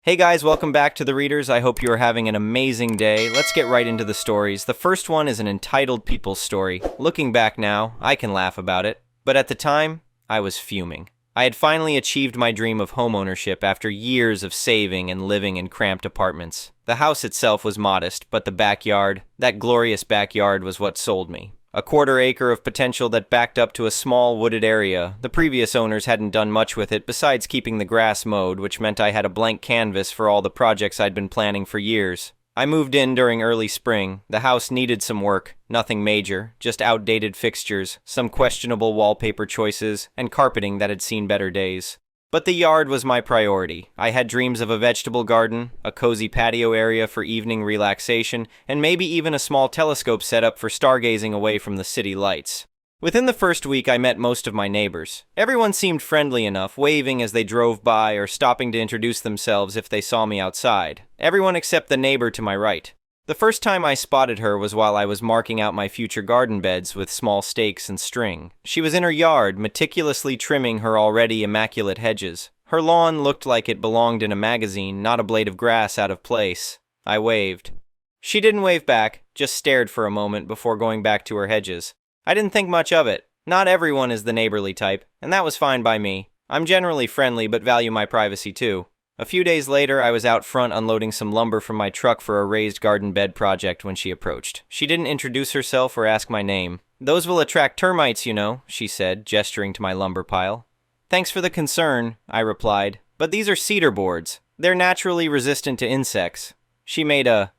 Hey guys, welcome back to The Readers. I hope you are having an amazing day. Let's get right into the stories. The first one is an entitled people story. Looking back now, I can laugh about it. But at the time, I was fuming. I had finally achieved my dream of homeownership after years of saving and living in cramped apartments. The house itself was modest, but the backyard, that glorious backyard, was what sold me. A quarter-acre of potential that backed up to a small wooded area. The previous owners hadn't done much with it besides keeping the grass mowed, which meant I had a blank canvas for all the projects I'd been planning for years. I moved in during early spring. The house needed some work, nothing major, just outdated fixtures, some questionable wallpaper choices, and carpeting that had seen better days. But the yard was my priority. I had dreams of a vegetable garden, a cozy patio area for evening relaxation, and maybe even a small telescope setup for stargazing away from the city lights. Within the first week, I met most of my neighbors. Everyone seemed friendly enough, waving as they drove by or stopping to introduce themselves if they saw me outside. Everyone except the neighbor to my right. The first time I spotted her was while I was marking out my future garden beds with small stakes and string. She was in her yard, meticulously trimming her already immaculate hedges. Her lawn looked like it belonged in a magazine, not a blade of grass out of place. I waved. She didn't wave back, just stared for a moment before going back to her hedges. I didn't think much of it. Not everyone is the neighborly type, and that was fine by me. I'm generally friendly but value my privacy too. A few days later, I was out front unloading some lumber from my truck for a raised garden bed project when she approached. She didn't introduce herself or ask my name. "Those will attract termites, you know," she said, gesturing to my lumber pile. "Thanks for the concern," I replied, "but these are cedar boards. They're naturally resistant to insects." She made a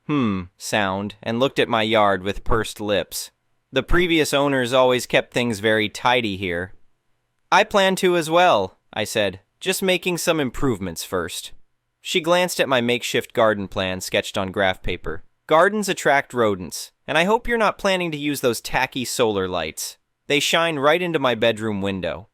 sound and looked at my yard with pursed lips. "The previous owners always kept things very tidy here." "I plan to as well," I said. "Just making some improvements first." She glanced at my makeshift garden plan sketched on graph paper. "Gardens attract rodents, and I hope you're not planning to use those tacky solar lights. They shine right into my bedroom window."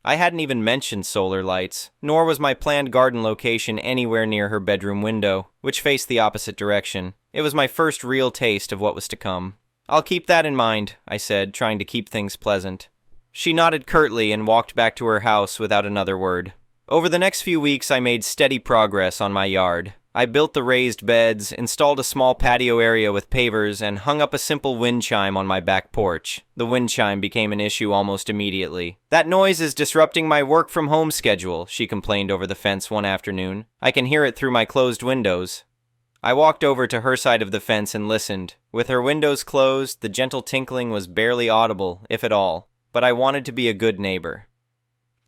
I hadn't even mentioned solar lights, nor was my planned garden location anywhere near her bedroom window, which faced the opposite direction. It was my first real taste of what was to come. "I'll keep that in mind," I said, trying to keep things pleasant. She nodded curtly and walked back to her house without another word. Over the next few weeks, I made steady progress on my yard. I built the raised beds, installed a small patio area with pavers, and hung up a simple wind chime on my back porch. The wind chime became an issue almost immediately. "That noise is disrupting my work-from-home schedule," she complained over the fence one afternoon. "I can hear it through my closed windows." I walked over to her side of the fence and listened. With her windows closed, the gentle tinkling was barely audible, if at all. But I wanted to be a good neighbor.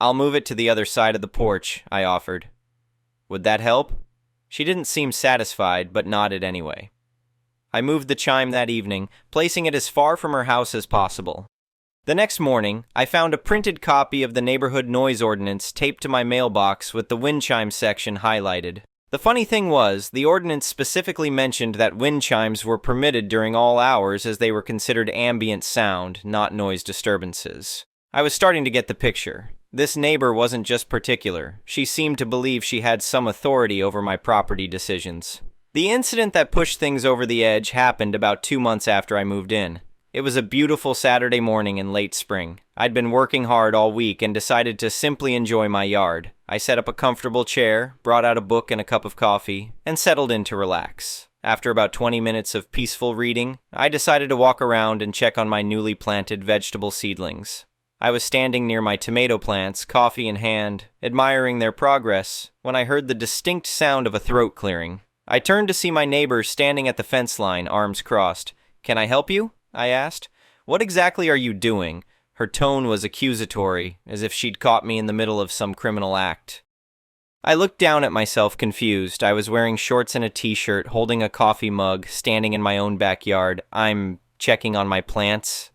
"I'll move it to the other side of the porch," I offered. "Would that help?" She didn't seem satisfied, but nodded anyway. I moved the chime that evening, placing it as far from her house as possible. The next morning, I found a printed copy of the neighborhood noise ordinance taped to my mailbox with the wind chime section highlighted. The funny thing was, the ordinance specifically mentioned that wind chimes were permitted during all hours as they were considered ambient sound, not noise disturbances. I was starting to get the picture. This neighbor wasn't just particular. She seemed to believe she had some authority over my property decisions. The incident that pushed things over the edge happened about 2 months after I moved in. It was a beautiful Saturday morning in late spring. I'd been working hard all week and decided to simply enjoy my yard. I set up a comfortable chair, brought out a book and a cup of coffee, and settled in to relax. After about 20 minutes of peaceful reading, I decided to walk around and check on my newly planted vegetable seedlings. I was standing near my tomato plants, coffee in hand, admiring their progress, when I heard the distinct sound of a throat clearing. I turned to see my neighbor standing at the fence line, arms crossed. "Can I help you?" I asked. "What exactly are you doing?" Her tone was accusatory, as if she'd caught me in the middle of some criminal act. I looked down at myself, confused. I was wearing shorts and a t-shirt, holding a coffee mug, standing in my own backyard. "I'm checking on my plants."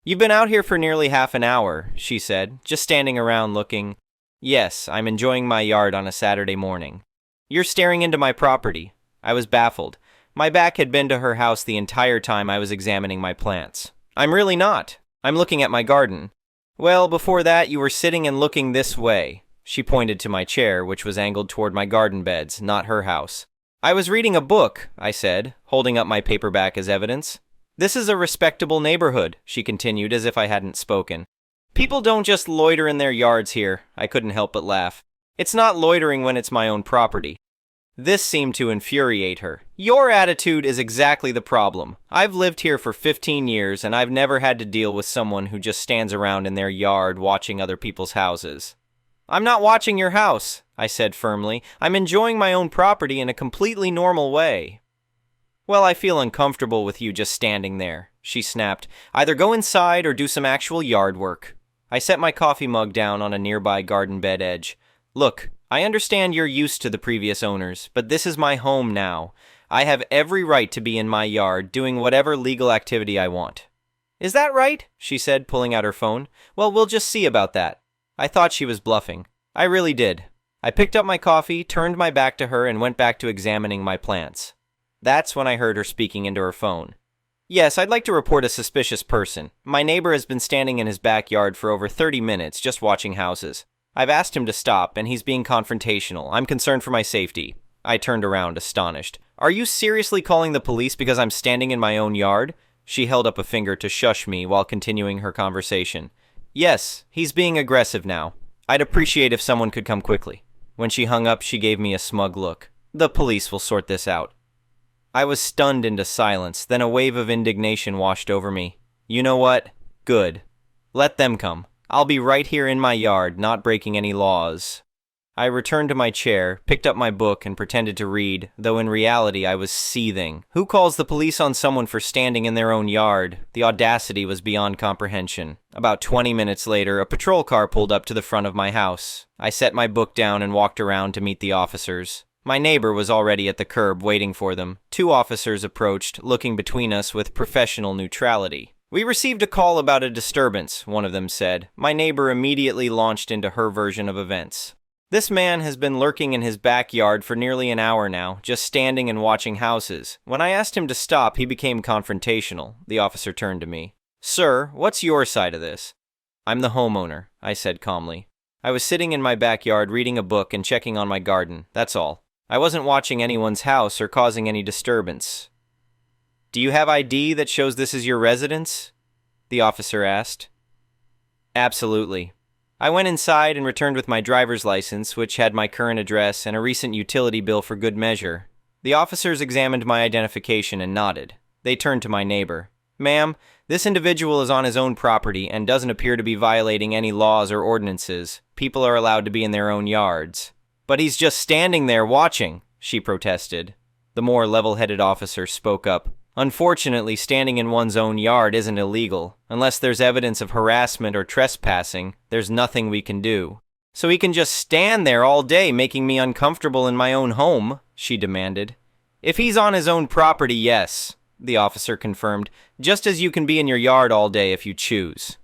"You've been out here for nearly half an hour," she said, "just standing around looking." "Yes, I'm enjoying my yard on a Saturday morning." "You're staring into my property." I was baffled. My back had been to her house the entire time I was examining my plants. "I'm really not. I'm looking at my garden." "Well, before that, you were sitting and looking this way." She pointed to my chair, which was angled toward my garden beds, not her house. "I was reading a book," I said, holding up my paperback as evidence. "This is a respectable neighborhood," she continued as if I hadn't spoken. "People don't just loiter in their yards here." I couldn't help but laugh. "It's not loitering when it's my own property." This seemed to infuriate her. Your attitude is exactly the problem. I've lived here for 15 years and I've never had to deal with someone who just stands around in their yard watching other people's houses. I'm not watching your house, I said firmly. I'm enjoying my own property in a completely normal way. Well, I feel uncomfortable with you just standing there, she snapped. Either go inside or do some actual yard work. I set my coffee mug down on a nearby garden bed edge. Look, I understand you're used to the previous owners, but this is my home now. I have every right to be in my yard doing whatever legal activity I want. Is that right? She said, pulling out her phone. Well, we'll just see about that. I thought she was bluffing. I really did. I picked up my coffee, turned my back to her, and went back to examining my plants. That's when I heard her speaking into her phone. Yes, I'd like to report a suspicious person. My neighbor has been standing in his backyard for over 30 minutes just watching houses. I've asked him to stop, and he's being confrontational. I'm concerned for my safety. I turned around, astonished. Are you seriously calling the police because I'm standing in my own yard? She held up a finger to shush me while continuing her conversation. Yes, he's being aggressive now. I'd appreciate if someone could come quickly. When she hung up, she gave me a smug look. The police will sort this out. I was stunned into silence, then a wave of indignation washed over me. You know what? Good. Let them come. I'll be right here in my yard, not breaking any laws. I returned to my chair, picked up my book, and pretended to read, though in reality I was seething. Who calls the police on someone for standing in their own yard? The audacity was beyond comprehension. About 20 minutes later, a patrol car pulled up to the front of my house. I set my book down and walked around to meet the officers. My neighbor was already at the curb waiting for them. 2 officers approached, looking between us with professional neutrality. We received a call about a disturbance, one of them said. My neighbor immediately launched into her version of events. This man has been lurking in his backyard for nearly an hour now, just standing and watching houses. When I asked him to stop, he became confrontational. The officer turned to me. Sir, what's your side of this? I'm the homeowner, I said calmly. I was sitting in my backyard reading a book and checking on my garden, that's all. I wasn't watching anyone's house or causing any disturbance. Do you have ID that shows this is your residence? The officer asked. Absolutely. I went inside and returned with my driver's license, which had my current address and a recent utility bill for good measure. The officers examined my identification and nodded. They turned to my neighbor. Ma'am, this individual is on his own property and doesn't appear to be violating any laws or ordinances. People are allowed to be in their own yards. But he's just standing there watching, she protested. The more level-headed officer spoke up. Unfortunately, standing in one's own yard isn't illegal. Unless there's evidence of harassment or trespassing, there's nothing we can do. So he can just stand there all day making me uncomfortable in my own home, she demanded. If he's on his own property, yes, the officer confirmed, just as you can be in your yard all day if you choose.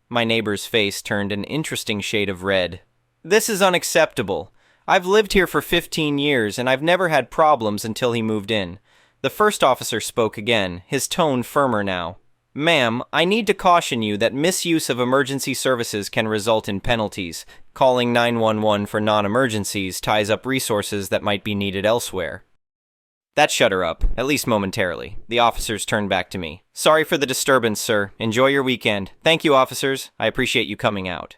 My neighbor's face turned an interesting shade of red. This is unacceptable. I've lived here for 15 years and I've never had problems until he moved in. The first officer spoke again, his tone firmer now. Ma'am, I need to caution you that misuse of emergency services can result in penalties. Calling 911 for non-emergencies ties up resources that might be needed elsewhere. That shut her up, at least momentarily. The officers turned back to me. Sorry for the disturbance, sir. Enjoy your weekend. Thank you, officers. I appreciate you coming out.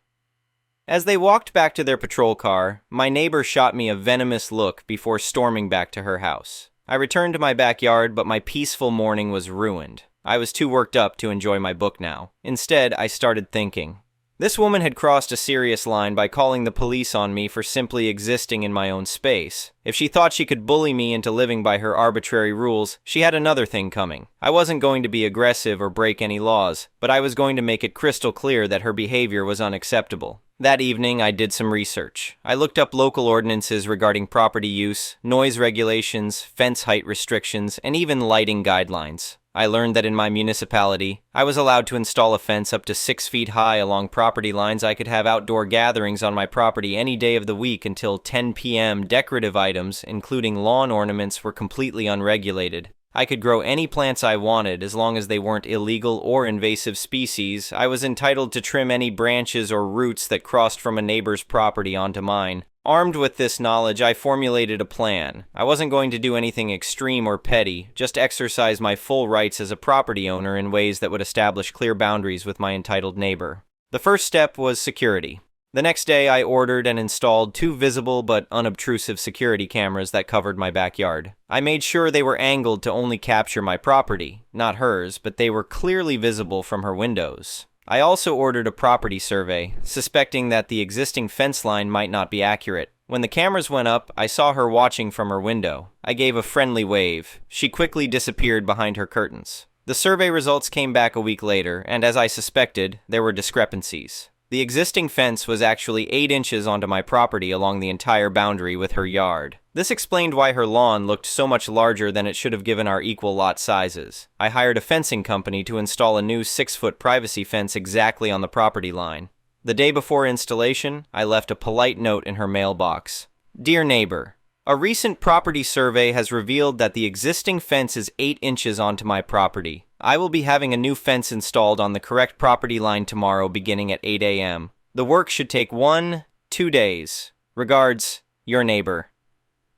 As they walked back to their patrol car, my neighbor shot me a venomous look before storming back to her house. I returned to my backyard, but my peaceful morning was ruined. I was too worked up to enjoy my book now. Instead, I started thinking. This woman had crossed a serious line by calling the police on me for simply existing in my own space. If she thought she could bully me into living by her arbitrary rules, she had another thing coming. I wasn't going to be aggressive or break any laws, but I was going to make it crystal clear that her behavior was unacceptable. That evening, I did some research. I looked up local ordinances regarding property use, noise regulations, fence height restrictions, and even lighting guidelines. I learned that in my municipality, I was allowed to install a fence up to 6 feet high along property lines. I could have outdoor gatherings on my property any day of the week until 10 p.m. Decorative items, including lawn ornaments, were completely unregulated. I could grow any plants I wanted as long as they weren't illegal or invasive species. I was entitled to trim any branches or roots that crossed from a neighbor's property onto mine. Armed with this knowledge, I formulated a plan. I wasn't going to do anything extreme or petty, just exercise my full rights as a property owner in ways that would establish clear boundaries with my entitled neighbor. The first step was security. The next day, I ordered and installed 2 visible but unobtrusive security cameras that covered my backyard. I made sure they were angled to only capture my property, not hers, but they were clearly visible from her windows. I also ordered a property survey, suspecting that the existing fence line might not be accurate. When the cameras went up, I saw her watching from her window. I gave a friendly wave. She quickly disappeared behind her curtains. The survey results came back a week later, and as I suspected, there were discrepancies. The existing fence was actually 8 inches onto my property along the entire boundary with her yard. This explained why her lawn looked so much larger than it should have given our equal lot sizes. I hired a fencing company to install a new 6-foot privacy fence exactly on the property line. The day before installation, I left a polite note in her mailbox. Dear neighbor, a recent property survey has revealed that the existing fence is 8 inches onto my property. I will be having a new fence installed on the correct property line tomorrow beginning at 8 a.m. The work should take 1-2 days. Regards, your neighbor.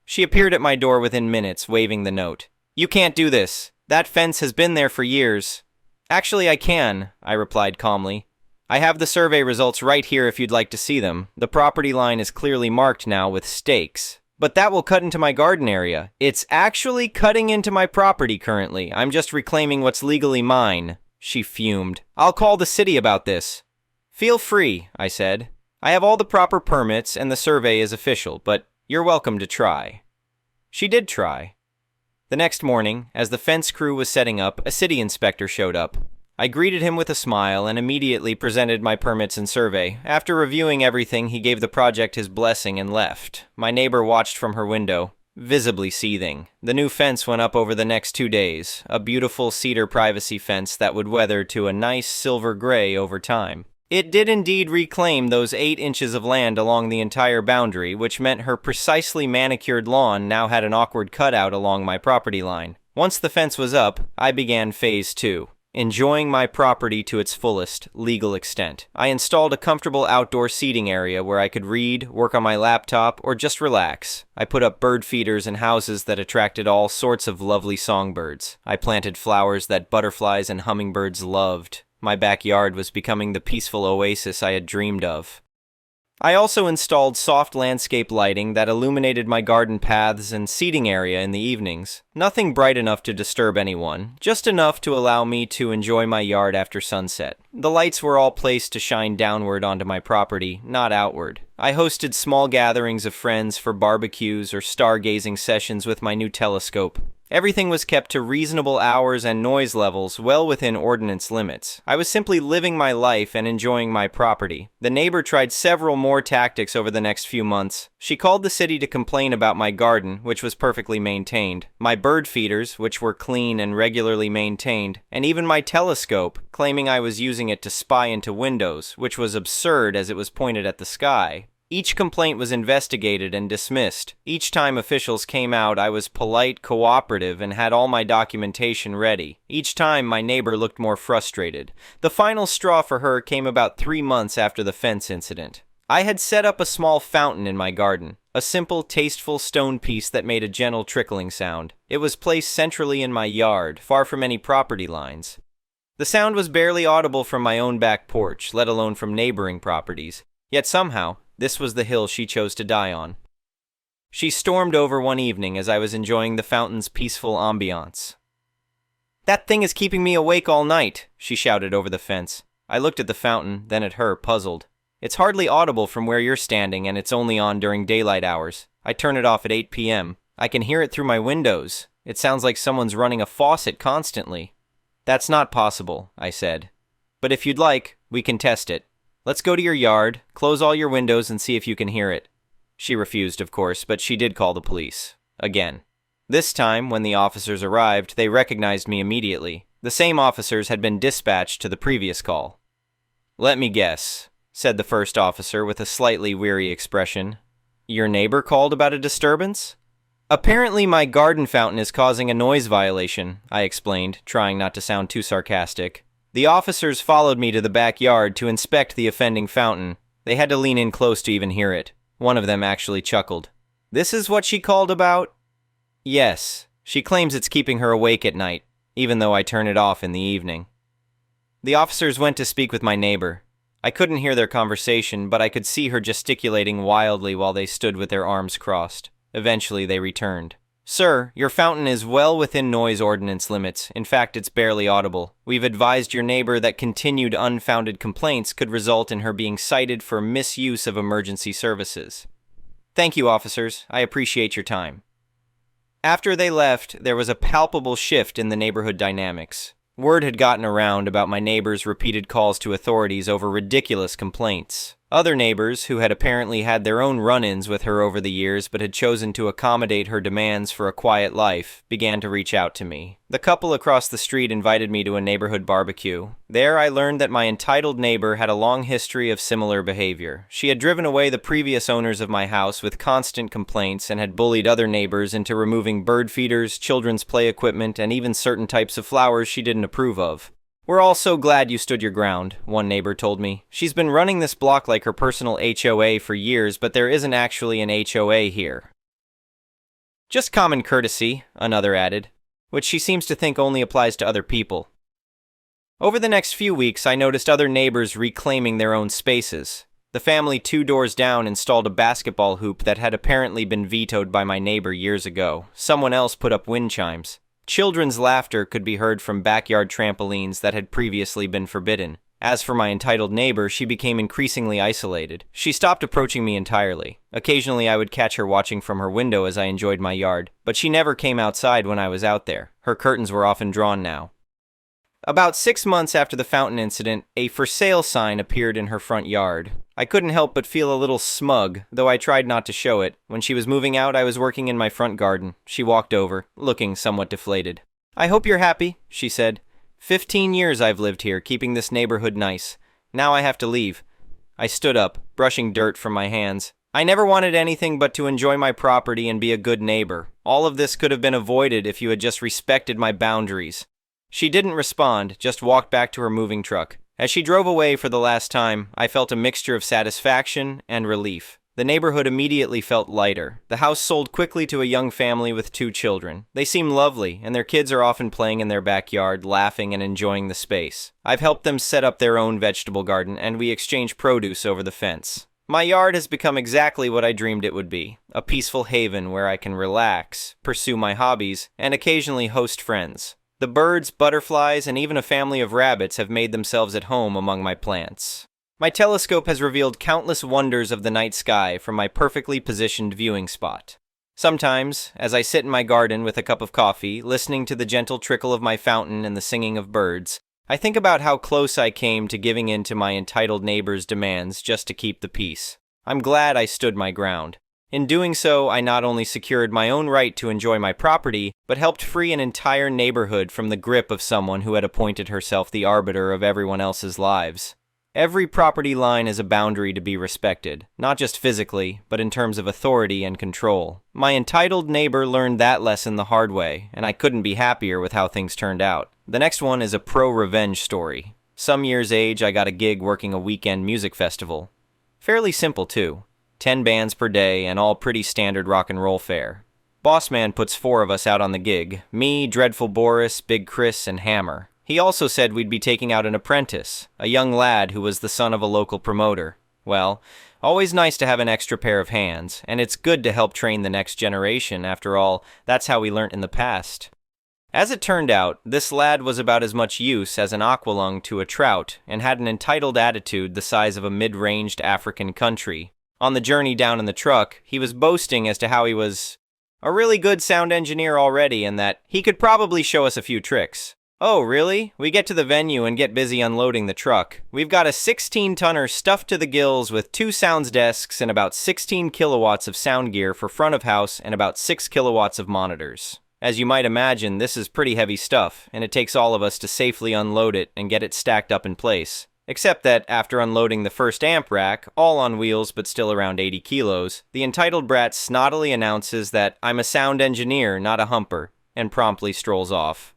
She appeared at my door within minutes, waving the note. You can't do this. That fence has been there for years. Actually, I can, I replied calmly. I have the survey results right here if you'd like to see them. The property line is clearly marked now with stakes. But that will cut into my garden area. It's actually cutting into my property currently. I'm just reclaiming what's legally mine. She fumed. I'll call the city about this. Feel free, I said. I have all the proper permits and the survey is official, but you're welcome to try. She did try. The next morning, as the fence crew was setting up, a city inspector showed up. I greeted him with a smile and immediately presented my permits and survey. After reviewing everything, he gave the project his blessing and left. My neighbor watched from her window, visibly seething. The new fence went up over the next 2 days, a beautiful cedar privacy fence that would weather to a nice silver gray over time. It did indeed reclaim those 8 inches of land along the entire boundary, which meant her precisely manicured lawn now had an awkward cutout along my property line. Once the fence was up, I began phase 2. Enjoying my property to its fullest, legal extent. I installed a comfortable outdoor seating area where I could read, work on my laptop, or just relax. I put up bird feeders and houses that attracted all sorts of lovely songbirds. I planted flowers that butterflies and hummingbirds loved. My backyard was becoming the peaceful oasis I had dreamed of. I also installed soft landscape lighting that illuminated my garden paths and seating area in the evenings. Nothing bright enough to disturb anyone, just enough to allow me to enjoy my yard after sunset. The lights were all placed to shine downward onto my property, not outward. I hosted small gatherings of friends for barbecues or stargazing sessions with my new telescope. Everything was kept to reasonable hours and noise levels well within ordinance limits. I was simply living my life and enjoying my property. The neighbor tried several more tactics over the next few months. She called the city to complain about my garden, which was perfectly maintained, my bird feeders, which were clean and regularly maintained, and even my telescope, claiming I was using it to spy into windows, which was absurd as it was pointed at the sky. Each complaint was investigated and dismissed. Each time officials came out, I was polite, cooperative, and had all my documentation ready. Each time, my neighbor looked more frustrated. The final straw for her came about 3 months after the fence incident. I had set up a small fountain in my garden, a simple, tasteful stone piece that made a gentle trickling sound. It was placed centrally in my yard, far from any property lines. The sound was barely audible from my own back porch, let alone from neighboring properties. Yet somehow, this was the hill she chose to die on. She stormed over one evening as I was enjoying the fountain's peaceful ambiance. "That thing is keeping me awake all night," she shouted over the fence. I looked at the fountain, then at her, puzzled. "It's hardly audible from where you're standing, and it's only on during daylight hours. I turn it off at 8 p.m. I can hear it through my windows. It sounds like someone's running a faucet constantly." "That's not possible," I said. "But if you'd like, we can test it. Let's go to your yard, close all your windows, and see if you can hear it." She refused, of course, but she did call the police. Again. This time, when the officers arrived, they recognized me immediately. The same officers had been dispatched to the previous call. "Let me guess," said the first officer with a slightly weary expression. "Your neighbor called about a disturbance?" "Apparently my garden fountain is causing a noise violation," I explained, trying not to sound too sarcastic. The officers followed me to the backyard to inspect the offending fountain. They had to lean in close to even hear it. One of them actually chuckled. "This is what she called about?" "Yes. She claims it's keeping her awake at night, even though I turn it off in the evening." The officers went to speak with my neighbor. I couldn't hear their conversation, but I could see her gesticulating wildly while they stood with their arms crossed. Eventually, they returned. "Sir, your fountain is well within noise ordinance limits. In fact, it's barely audible. We've advised your neighbor that continued unfounded complaints could result in her being cited for misuse of emergency services." "Thank you, officers. I appreciate your time." After they left, there was a palpable shift in the neighborhood dynamics. Word had gotten around about my neighbor's repeated calls to authorities over ridiculous complaints. Other neighbors, who had apparently had their own run-ins with her over the years but had chosen to accommodate her demands for a quiet life, began to reach out to me. The couple across the street invited me to a neighborhood barbecue. There I learned that my entitled neighbor had a long history of similar behavior. She had driven away the previous owners of my house with constant complaints and had bullied other neighbors into removing bird feeders, children's play equipment, and even certain types of flowers she didn't approve of. "We're all so glad you stood your ground," one neighbor told me. "She's been running this block like her personal HOA for years, but there isn't actually an HOA here." "Just common courtesy," another added, which she seems to think only applies to other people. Over the next few weeks, I noticed other neighbors reclaiming their own spaces. The family 2 doors down installed a basketball hoop that had apparently been vetoed by my neighbor years ago. Someone else put up wind chimes. Children's laughter could be heard from backyard trampolines that had previously been forbidden. As for my entitled neighbor, she became increasingly isolated. She stopped approaching me entirely. Occasionally I would catch her watching from her window as I enjoyed my yard, but she never came outside when I was out there. Her curtains were often drawn now. About 6 months after the fountain incident, a "for sale" sign appeared in her front yard. I couldn't help but feel a little smug, though I tried not to show it. When she was moving out, I was working in my front garden. She walked over, looking somewhat deflated. "I hope you're happy," she said. 15 years I've lived here, keeping this neighborhood nice. Now I have to leave." I stood up, brushing dirt from my hands. "I never wanted anything but to enjoy my property and be a good neighbor. All of this could have been avoided if you had just respected my boundaries." She didn't respond, just walked back to her moving truck. As she drove away for the last time, I felt a mixture of satisfaction and relief. The neighborhood immediately felt lighter. The house sold quickly to a young family with 2 children. They seem lovely, and their kids are often playing in their backyard, laughing and enjoying the space. I've helped them set up their own vegetable garden, and we exchange produce over the fence. My yard has become exactly what I dreamed it would be, a peaceful haven where I can relax, pursue my hobbies, and occasionally host friends. The birds, butterflies, and even a family of rabbits have made themselves at home among my plants. My telescope has revealed countless wonders of the night sky from my perfectly positioned viewing spot. Sometimes, as I sit in my garden with a cup of coffee, listening to the gentle trickle of my fountain and the singing of birds, I think about how close I came to giving in to my entitled neighbor's demands just to keep the peace. I'm glad I stood my ground. In doing so, I not only secured my own right to enjoy my property, but helped free an entire neighborhood from the grip of someone who had appointed herself the arbiter of everyone else's lives. Every property line is a boundary to be respected, not just physically, but in terms of authority and control. My entitled neighbor learned that lesson the hard way, and I couldn't be happier with how things turned out. The next one is a pro-revenge story. Some years age, I got a gig working a weekend music festival. Fairly simple, too. 10 bands per day, and all pretty standard rock and roll fare. Bossman puts 4 of us out on the gig. Me, Dreadful Boris, Big Chris, and Hammer. He also said we'd be taking out an apprentice, a young lad who was the son of a local promoter. Well, always nice to have an extra pair of hands, and it's good to help train the next generation. After all, that's how we learnt in the past. As it turned out, this lad was about as much use as an aqualung to a trout, and had an entitled attitude the size of a mid-ranged African country. On the journey down in the truck, he was boasting as to how he was a really good sound engineer already and that he could probably show us a few tricks. "Oh, really?" We get to the venue and get busy unloading the truck. We've got a 16-tonner stuffed to the gills with 2 sounds desks and about 16 kilowatts of sound gear for front of house and about 6 kilowatts of monitors. As you might imagine, this is pretty heavy stuff, and it takes all of us to safely unload it and get it stacked up in place. Except that, after unloading the first amp rack, all on wheels but still around 80 kilos, the entitled brat snottily announces that I'm a sound engineer, not a humper, and promptly strolls off.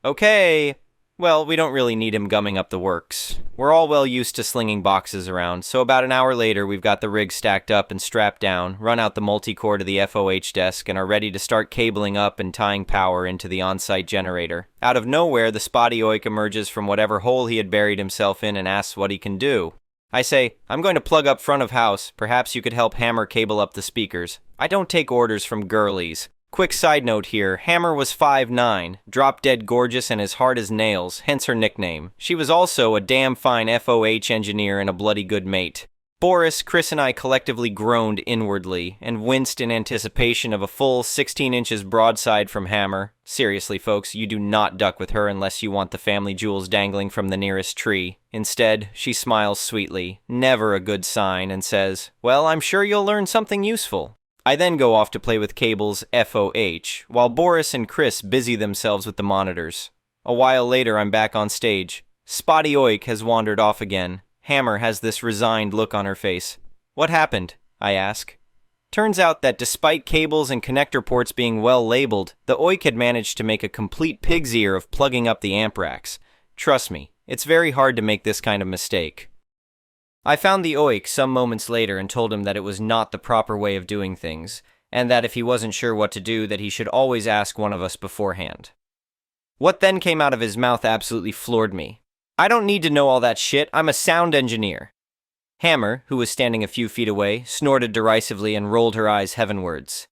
Okay. Well, we don't really need him gumming up the works. We're all well used to slinging boxes around, so about an hour later we've got the rig stacked up and strapped down, run out the multi-core to the FOH desk, and are ready to start cabling up and tying power into the on-site generator. Out of nowhere, the spotty oik emerges from whatever hole he had buried himself in and asks what he can do. I say, I'm going to plug up front of house. Perhaps you could help Hammer cable up the speakers. I don't take orders from girlies. Quick side note here, Hammer was 5'9", drop-dead gorgeous and as hard as nails, hence her nickname. She was also a damn fine FOH engineer and a bloody good mate. Boris, Chris, and I collectively groaned inwardly and winced in anticipation of a full 16 inches broadside from Hammer. Seriously, folks, you do not duck with her unless you want the family jewels dangling from the nearest tree. Instead, she smiles sweetly, never a good sign, and says, "Well, I'm sure you'll learn something useful." I then go off to play with cables FOH, while Boris and Chris busy themselves with the monitors. A while later, I'm back on stage. Spotty Oik has wandered off again. Hammer has this resigned look on her face. "What happened?" I ask. Turns out that despite cables and connector ports being well labeled, the Oik had managed to make a complete pig's ear of plugging up the amp racks. Trust me, it's very hard to make this kind of mistake. I found the Oik some moments later and told him that it was not the proper way of doing things, and that if he wasn't sure what to do, that he should always ask one of us beforehand. What then came out of his mouth absolutely floored me. "I don't need to know all that shit, I'm a sound engineer." Hammer, who was standing a few feet away, snorted derisively and rolled her eyes heavenwards.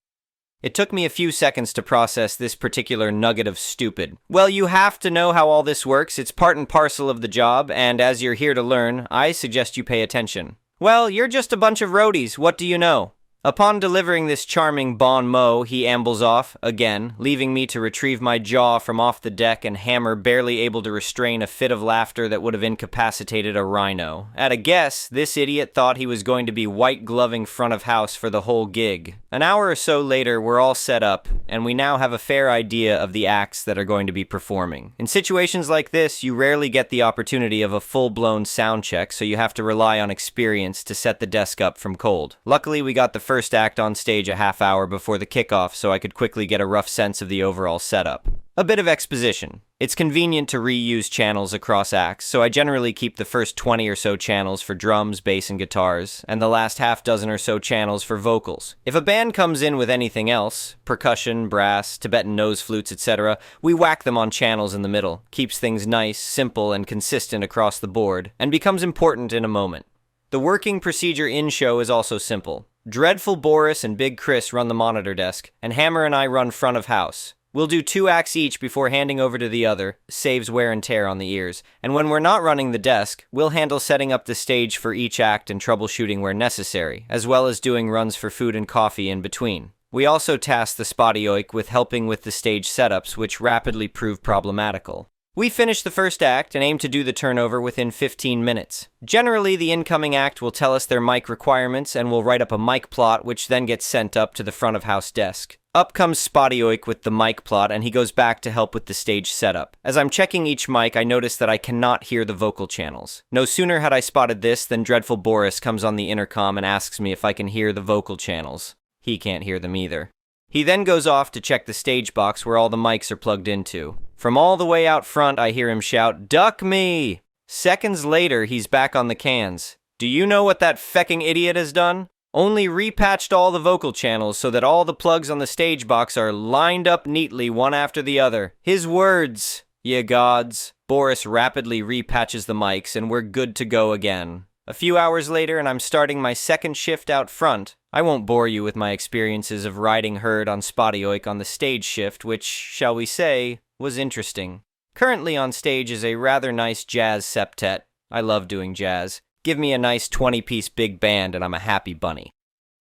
It took me a few seconds to process this particular nugget of stupid. "Well, you have to know how all this works, it's part and parcel of the job, and as you're here to learn, I suggest you pay attention." "Well, you're just a bunch of roadies, what do you know?" Upon delivering this charming bon mot, he ambles off, again, leaving me to retrieve my jaw from off the deck and Hammer barely able to restrain a fit of laughter that would have incapacitated a rhino. At a guess, this idiot thought he was going to be white-gloving front of house for the whole gig. An hour or so later, we're all set up, and we now have a fair idea of the acts that are going to be performing. In situations like this, you rarely get the opportunity of a full-blown sound check, so you have to rely on experience to set the desk up from cold. Luckily, we got the first act on stage a half hour before the kickoff, so I could quickly get a rough sense of the overall setup. A bit of exposition. It's convenient to reuse channels across acts, so I generally keep the first 20 or so channels for drums, bass, and guitars, and the last half dozen or so channels for vocals. If a band comes in with anything else, percussion, brass, Tibetan nose flutes, etc., we whack them on channels in the middle. Keeps things nice, simple, and consistent across the board, and becomes important in a moment. The working procedure in-show is also simple. Dreadful Boris and Big Chris run the monitor desk, and Hammer and I run front of house. We'll do 2 acts each before handing over to the other, saves wear and tear on the ears. And when we're not running the desk, we'll handle setting up the stage for each act and troubleshooting where necessary, as well as doing runs for food and coffee in between. We also task the Spotty Oik with helping with the stage setups, which rapidly prove problematical. We finish the first act and aim to do the turnover within 15 minutes. Generally, the incoming act will tell us their mic requirements and we'll write up a mic plot, which then gets sent up to the front of house desk. Up comes Spotty Oik with the mic plot, and he goes back to help with the stage setup. As I'm checking each mic, I notice that I cannot hear the vocal channels. No sooner had I spotted this than Dreadful Boris comes on the intercom and asks me if I can hear the vocal channels. He can't hear them either. He then goes off to check the stage box where all the mics are plugged into. From all the way out front, I hear him shout, "Duck me!" Seconds later, he's back on the cans. Do you know what that fecking idiot has done? Only repatched all the vocal channels so that all the plugs on the stage box are lined up neatly one after the other. His words, ye gods. Boris rapidly repatches the mics and we're good to go again. A few hours later and I'm starting my second shift out front. I won't bore you with my experiences of riding herd on Spotty Oik on the stage shift, which, shall we say, was interesting. Currently on stage is a rather nice jazz septet. I love doing jazz. Give me a nice 20-piece big band and I'm a happy bunny.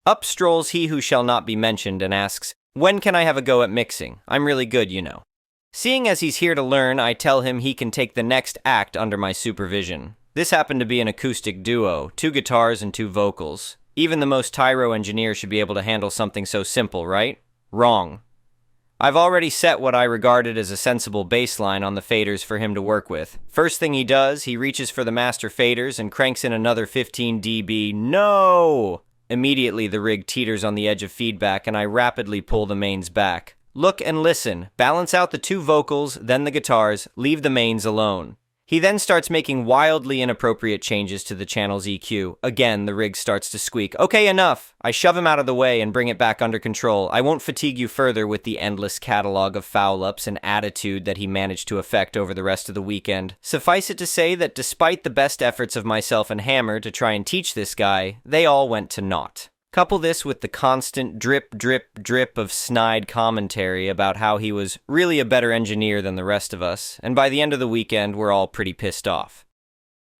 Up strolls he who shall not be mentioned and asks, "When can I have a go at mixing? I'm really good, you know." Seeing as he's here to learn, I tell him he can take the next act under my supervision. This happened to be an acoustic duo, 2 guitars and 2 vocals. Even the most tyro engineer should be able to handle something so simple, right? Wrong. I've already set what I regarded as a sensible baseline on the faders for him to work with. First thing he does, he reaches for the master faders and cranks in another 15 dB. No! Immediately the rig teeters on the edge of feedback and I rapidly pull the mains back. Look and listen. Balance out the 2 vocals, then the guitars, leave the mains alone. He then starts making wildly inappropriate changes to the channel's EQ. Again, the rig starts to squeak. Okay, enough! I shove him out of the way and bring it back under control. I won't fatigue you further with the endless catalog of foul-ups and attitude that he managed to affect over the rest of the weekend. Suffice it to say that despite the best efforts of myself and Hammer to try and teach this guy, they all went to naught. Couple this with the constant drip, drip, drip of snide commentary about how he was really a better engineer than the rest of us, and by the end of the weekend, we're all pretty pissed off.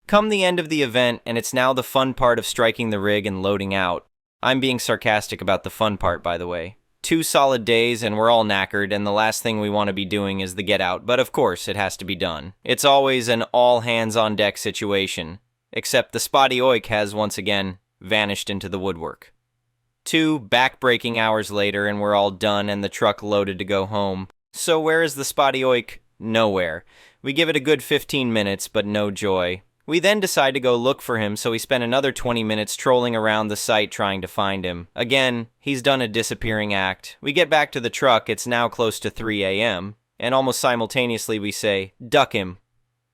Come the end of the event, and it's now the fun part of striking the rig and loading out. I'm being sarcastic about the fun part, by the way. 2 solid days, and we're all knackered, and the last thing we want to be doing is the get out, but of course, it has to be done. It's always an all-hands-on-deck situation, except the spotty oik has, once again, vanished into the woodwork. 2 back-breaking hours later, and we're all done and the truck loaded to go home. So where is the spotty oik? Nowhere. We give it a good 15 minutes, but no joy. We then decide to go look for him, so we spend another 20 minutes trolling around the site trying to find him. Again, he's done a disappearing act. We get back to the truck, it's now close to 3 a.m., and almost simultaneously we say, "Duck him."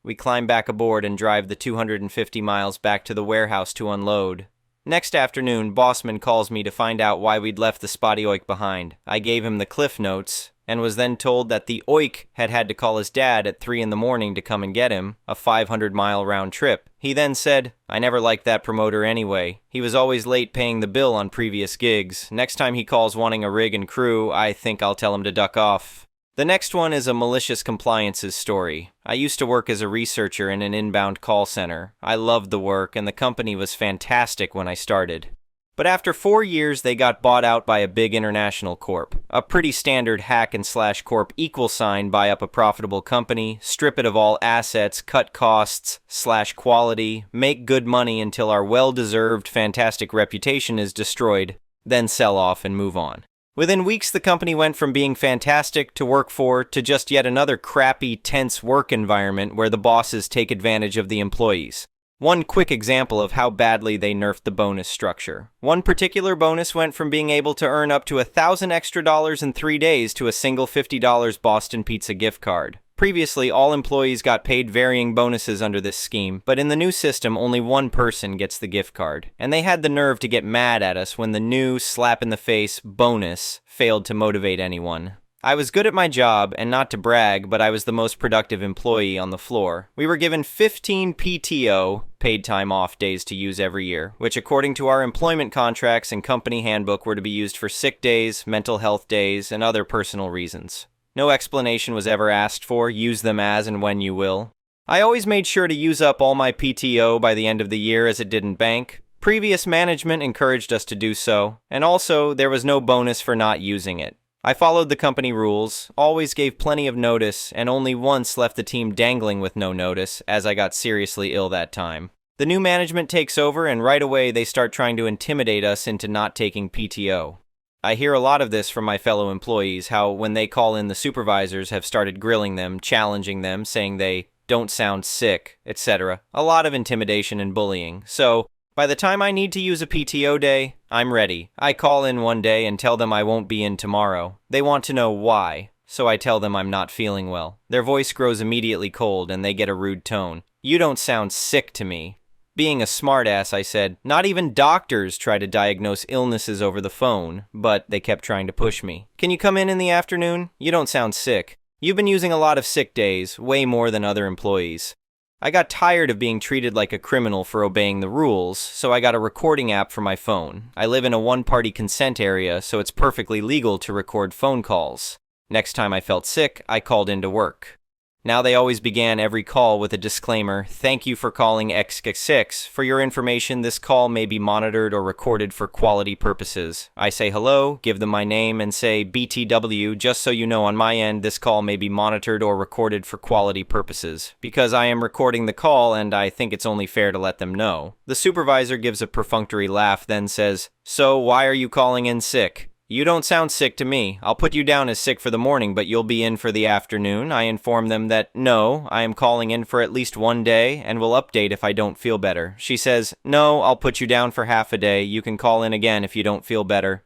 We climb back aboard and drive the 250 miles back to the warehouse to unload. Next afternoon, Bossman calls me to find out why we'd left the spotty oik behind. I gave him the cliff notes, and was then told that the oik had to call his dad at 3 in the morning to come and get him, a 500-mile round trip. He then said, "I never liked that promoter anyway. He was always late paying the bill on previous gigs. Next time he calls wanting a rig and crew, I think I'll tell him to duck off." The next one is a malicious compliances story. I used to work as a researcher in an inbound call center. I loved the work, and the company was fantastic when I started. But after 4 years, they got bought out by a big international corp. A pretty standard hack and slash corp equal sign, buy up a profitable company, strip it of all assets, cut costs, slash quality, make good money until our well-deserved fantastic reputation is destroyed, then sell off and move on. Within weeks, the company went from being fantastic to work for to just yet another crappy, tense work environment where the bosses take advantage of the employees. One quick example of how badly they nerfed the bonus structure. One particular bonus went from being able to earn up to $1,000 extra in 3 days to a single $50 Boston Pizza gift card. Previously, all employees got paid varying bonuses under this scheme, but in the new system, only one person gets the gift card. And they had the nerve to get mad at us when the new slap-in-the-face bonus failed to motivate anyone. I was good at my job, and not to brag, but I was the most productive employee on the floor. We were given 15 PTO, paid time off days to use every year, which according to our employment contracts and company handbook were to be used for sick days, mental health days, and other personal reasons. No explanation was ever asked for, use them as and when you will. I always made sure to use up all my PTO by the end of the year as it didn't bank. Previous management encouraged us to do so, and also there was no bonus for not using it. I followed the company rules, always gave plenty of notice, and only once left the team dangling with no notice, as I got seriously ill that time. The new management takes over, and right away they start trying to intimidate us into not taking PTO. I hear a lot of this from my fellow employees, how when they call in the supervisors have started grilling them, challenging them, saying they don't sound sick, etc. A lot of intimidation and bullying. So, by the time I need to use a PTO day, I'm ready. I call in one day and tell them I won't be in tomorrow. They want to know why, so I tell them I'm not feeling well. Their voice grows immediately cold and they get a rude tone. "You don't sound sick to me." Being a smartass, I said, "Not even doctors try to diagnose illnesses over the phone," but they kept trying to push me. "Can you come in the afternoon? You don't sound sick. You've been using a lot of sick days, way more than other employees." I got tired of being treated like a criminal for obeying the rules, so I got a recording app for my phone. I live in a one-party consent area, so it's perfectly legal to record phone calls. Next time I felt sick, I called into work. Now they always began every call with a disclaimer, "Thank you for calling XXX. For your information, this call may be monitored or recorded for quality purposes." I say hello, give them my name, and say BTW, just so you know on my end, this call may be monitored or recorded for quality purposes. Because I am recording the call and I think it's only fair to let them know. The supervisor gives a perfunctory laugh, then says, "So why are you calling in sick?" "You don't sound sick to me. I'll put you down as sick for the morning, but you'll be in for the afternoon." I inform them that, no, I am calling in for at least 1 day, and will update if I don't feel better. She says, "No, I'll put you down for half a day. You can call in again if you don't feel better."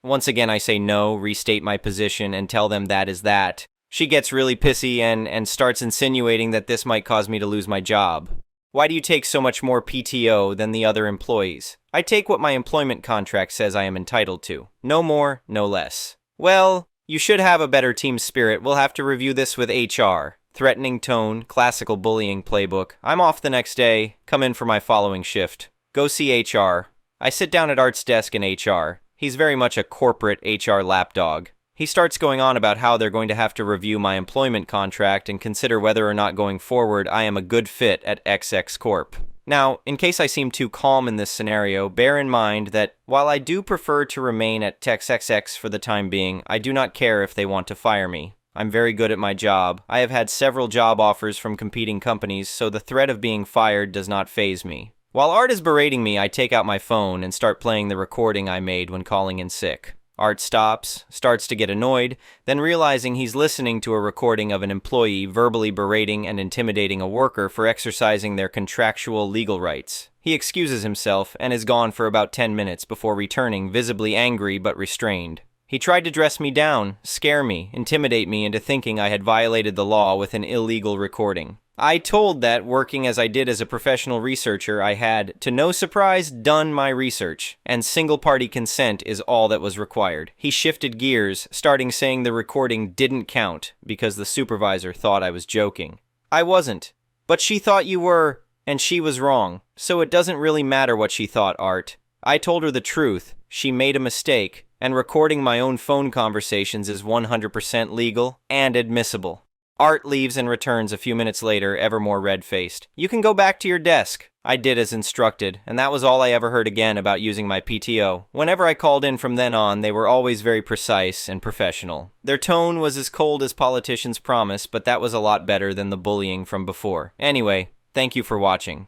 Once again, I say no, restate my position, and tell them that is that. She gets really pissy and starts insinuating that this might cause me to lose my job. Why do you take so much more PTO than the other employees? I take what my employment contract says I am entitled to. No more, no less. Well, you should have a better team spirit. We'll have to review this with HR. Threatening tone, classical bullying playbook. I'm off the next day. Come in for my following shift. Go see HR. I sit down at Art's desk in HR. He's very much a corporate HR lapdog. He starts going on about how they're going to have to review my employment contract and consider whether or not going forward I am a good fit at XX Corp. Now, in case I seem too calm in this scenario, bear in mind that while I do prefer to remain at TexXX for the time being, I do not care if they want to fire me. I'm very good at my job. I have had several job offers from competing companies, so the threat of being fired does not faze me. While Art is berating me, I take out my phone and start playing the recording I made when calling in sick. Art stops, starts to get annoyed, then realizing he's listening to a recording of an employee verbally berating and intimidating a worker for exercising their contractual legal rights. He excuses himself and is gone for about 10 minutes before returning, visibly angry but restrained. He tried to dress me down, scare me, intimidate me into thinking I had violated the law with an illegal recording. I told that, working as I did as a professional researcher, I had, to no surprise, done my research, and single-party consent is all that was required. He shifted gears, starting saying the recording didn't count, because the supervisor thought I was joking. I wasn't. But she thought you were, and she was wrong. So it doesn't really matter what she thought, Art. I told her the truth. She made a mistake, and recording my own phone conversations is 100% legal and admissible. Art leaves and returns a few minutes later, ever more red-faced. You can go back to your desk. I did as instructed, and that was all I ever heard again about using my PTO. Whenever I called in from then on, they were always very precise and professional. Their tone was as cold as politicians promise, but that was a lot better than the bullying from before. Anyway, thank you for watching.